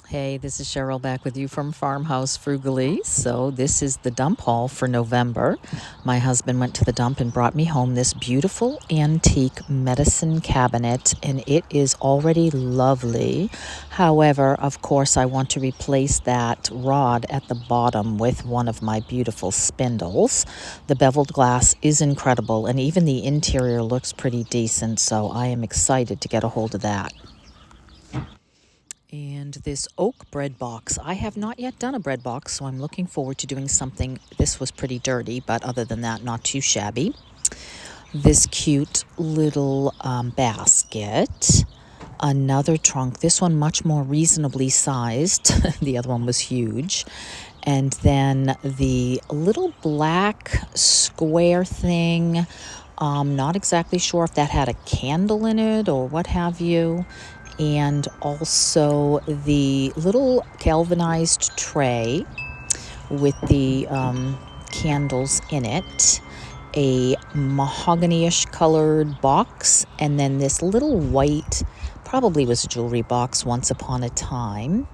Hey, this is Cheryl back with you from Farmhouse Frugally. So this is the dump haul for November. My husband went to the dump and brought me home this beautiful antique medicine cabinet, and it is already lovely. However, of course, I want to replace that rod at the bottom with one of my beautiful spindles. The beveled glass is incredible, and even the interior looks pretty decent, so I am excited to get a hold of that. And this oak bread box, I have not yet done a bread box, so I'm looking forward to doing something. This was pretty dirty, but other than that, not too shabby. This cute little basket. Another trunk, this one much more reasonably sized. The other one was huge. And then the little black square thing, not exactly sure if that had a candle in it or what have you. And also the little galvanized tray with the candles in it, a mahogany-ish colored box, and then this little white, probably was a jewelry box once upon a time.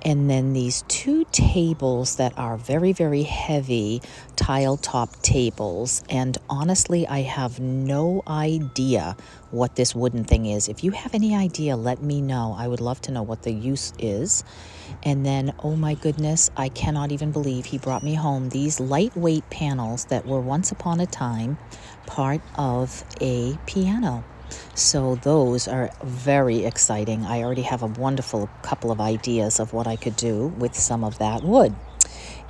And then these two tables that are very, very heavy tile top tables. And honestly, I have no idea what this wooden thing is. If you have any idea, let me know. I would love to know what the use is. And then, oh my goodness, I cannot even believe he brought me home these lightweight panels that were once upon a time part of a piano. So those are very exciting. I already have a wonderful couple of ideas of what I could do with some of that wood.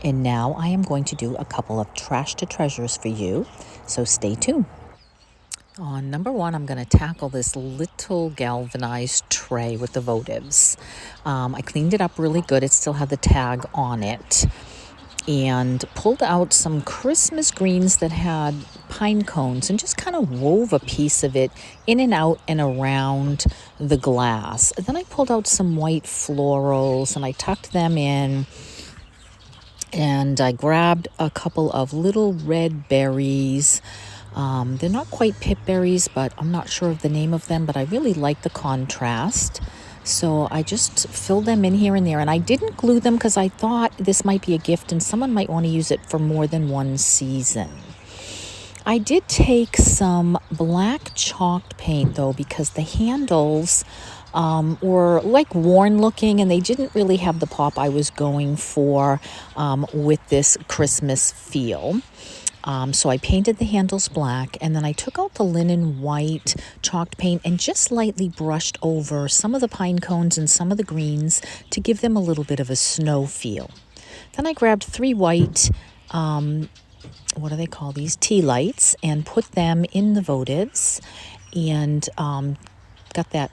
And now I am going to do a couple of trash to treasures for you. So stay tuned. On number one, I'm going to tackle this little galvanized tray with the votives. I cleaned it up really good. It still had the tag on it. And pulled out some Christmas greens that had pine cones and just kind of wove a piece of it in and out and around the glass. And then I pulled out some white florals and I tucked them in. And I grabbed a couple of little red berries. They're not quite pip berries, but I'm not sure of the name of them, but I really like the contrast. So I just filled them in here and there, and I didn't glue them because I thought this might be a gift and someone might want to use it for more than one season. I did take some black chalked paint though, because the handles were like worn looking and they didn't really have the pop I was going for with this Christmas feel. So I painted the handles black, and then I took out the linen white chalked paint and just lightly brushed over some of the pine cones and some of the greens to give them a little bit of a snow feel. Then I grabbed 3 white, what do they call these, tea lights, and put them in the votives and got that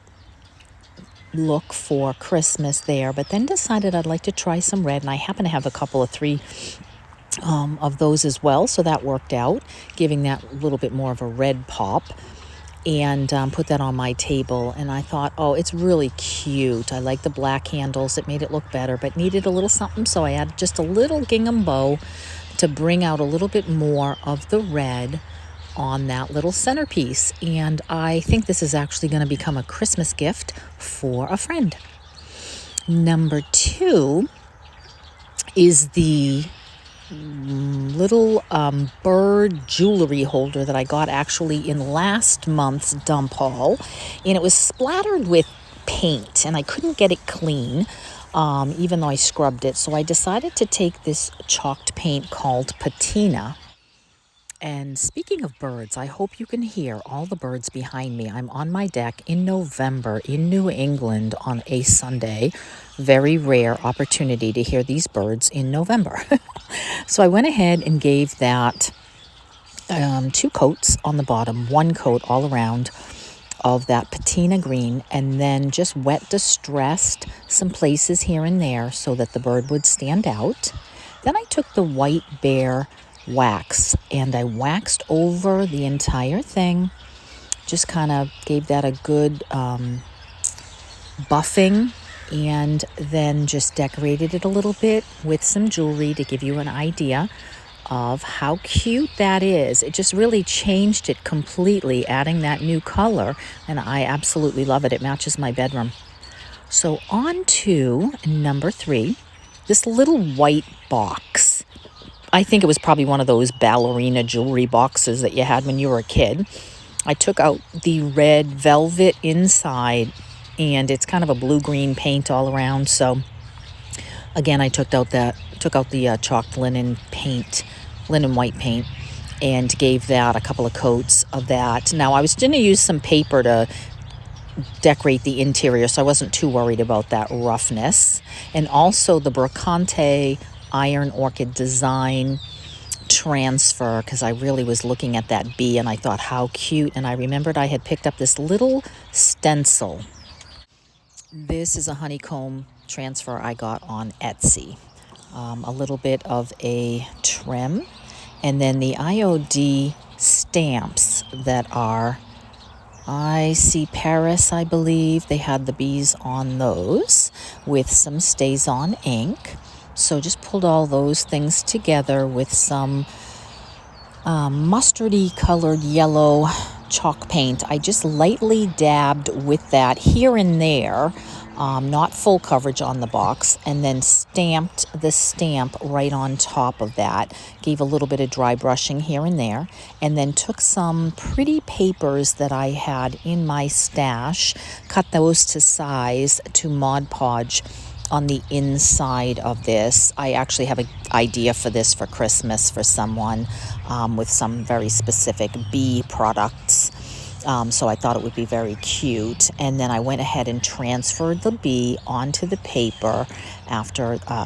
look for Christmas there, but then decided I'd like to try some red, and I happen to have a couple of 3 of those as well, so that worked out, giving that little bit more of a red pop. And put that on my table, and I thought, oh, it's really cute. I like the black handles. It made it look better, but needed a little something, so I added just a little gingham bow to bring out a little bit more of the red on that little centerpiece. And I think this is actually going to become a Christmas gift for a friend. Number 2 is the little bird jewelry holder that I got actually in last month's dump haul, and it was splattered with paint and I couldn't get it clean, even though I scrubbed it. So I decided to take this chalked paint called patina. And speaking of birds, I hope you can hear all the birds behind me. I'm on my deck in November in New England on a Sunday. Very rare opportunity to hear these birds in November. So I went ahead and gave that 2 coats on the bottom, 1 coat all around of that patina green, and then just wet distressed some places here and there so that the bird would stand out. Then I took the white bear wax and I waxed over the entire thing, just kind of gave that a good buffing, and then just decorated it a little bit with some jewelry to give you an idea of how cute that is. It just really changed it completely, adding that new color, and I absolutely love it. It matches my bedroom. So on to number 3, this little white box. I think it was probably one of those ballerina jewelry boxes that you had when you were a kid. I took out the red velvet inside, and it's kind of a blue-green paint all around. So again, I took out the chalked linen paint, linen white paint, and gave that a couple of coats of that. Now I was going to use some paper to decorate the interior, so I wasn't too worried about that roughness. And also the Brocante Iron Orchid Design transfer, because I really was looking at that bee and I thought how cute, and I remembered I had picked up this little stencil. This is a honeycomb transfer I got on Etsy. A little bit of a trim, and then the IOD stamps that are, I see Paris, I believe. They had the bees on those with some StazOn ink. So just pulled all those things together with some mustardy colored yellow chalk paint. I just lightly dabbed with that here and there, not full coverage on the box, and then stamped the stamp right on top of that. Gave a little bit of dry brushing here and there, and then took some pretty papers that I had in my stash, cut those to size to Mod Podge on the inside of this. I actually have an idea for this for Christmas for someone with some very specific bee products. So I thought it would be very cute. And then I went ahead and transferred the bee onto the paper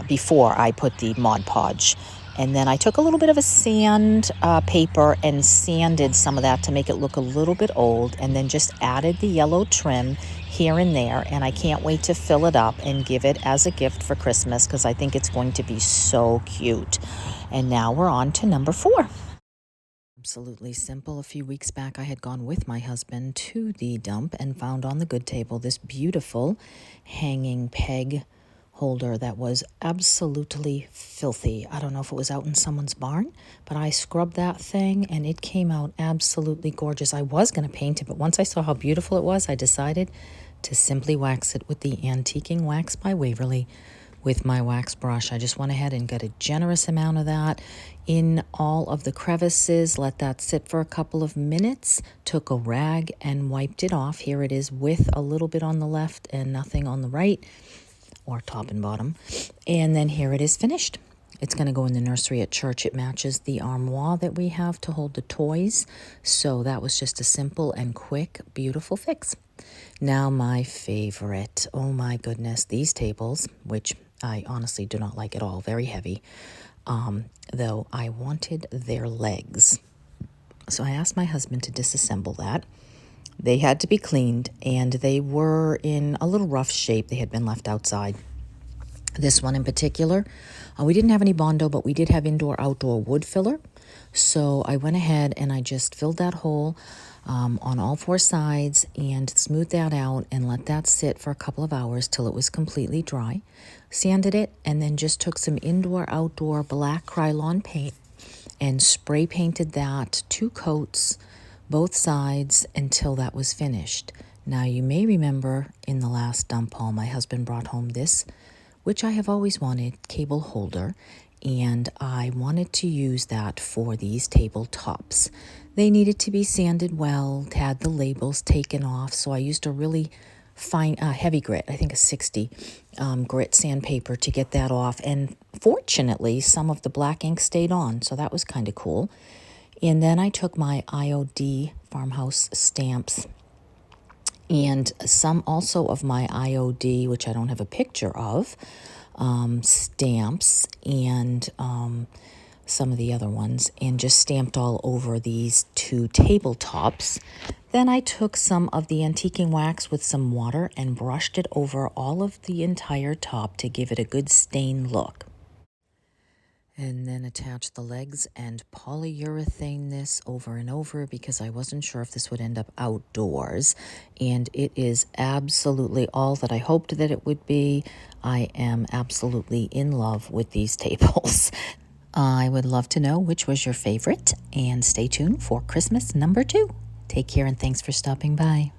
before I put the Mod Podge. And then I took a little bit of a sand paper and sanded some of that to make it look a little bit old, and then just added the yellow trim here and there. And I can't wait to fill it up and give it as a gift for Christmas, because I think it's going to be so cute. And now we're on to number 4. Absolutely simple. A few weeks back, I had gone with my husband to the dump and found on the good table this beautiful hanging peg holder that was absolutely filthy. I don't know if it was out in someone's barn, but I scrubbed that thing and it came out absolutely gorgeous. I was going to paint it, but once I saw how beautiful it was, I decided to simply wax it with the Antiquing Wax by Waverly with my wax brush. I just went ahead and got a generous amount of that in all of the crevices, let that sit for a couple of minutes, took a rag and wiped it off. Here it is with a little bit on the left and nothing on the right, or top and bottom. And then here it is finished. It's going to go in the nursery at church. It matches the armoire that we have to hold the toys. So that was just a simple and quick, beautiful fix. Now my favorite. Oh my goodness, these tables, which I honestly do not like at all, very heavy, though I wanted their legs. So I asked my husband to disassemble that. They had to be cleaned, and they were in a little rough shape. They had been left outside. This one in particular, we didn't have any Bondo, but we did have indoor-outdoor wood filler. So I went ahead and I just filled that hole on all 4 sides and smoothed that out and let that sit for a couple of hours till it was completely dry. Sanded it, and then just took some indoor-outdoor black Krylon paint and spray painted that 2 coats, both sides, until that was finished. Now you may remember in the last dump haul, my husband brought home this, which I have always wanted, cable holder, and I wanted to use that for these tabletops. They needed to be sanded well, had the labels taken off, so I used a really fine, heavy grit, I think a 60 grit sandpaper to get that off, and fortunately some of the black ink stayed on, so that was kind of cool. And then I took my IOD farmhouse stamps and some also of my IOD, which I don't have a picture of, stamps, and some of the other ones, and just stamped all over these 2 tabletops. Then I took some of the Antiquing Wax with some water and brushed it over all of the entire top to give it a good stain look. And then attach the legs and polyurethane this over and over, because I wasn't sure if this would end up outdoors. And it is absolutely all that I hoped that it would be. I am absolutely in love with these tables. I would love to know which was your favorite, and stay tuned for Christmas number 2. Take care and thanks for stopping by.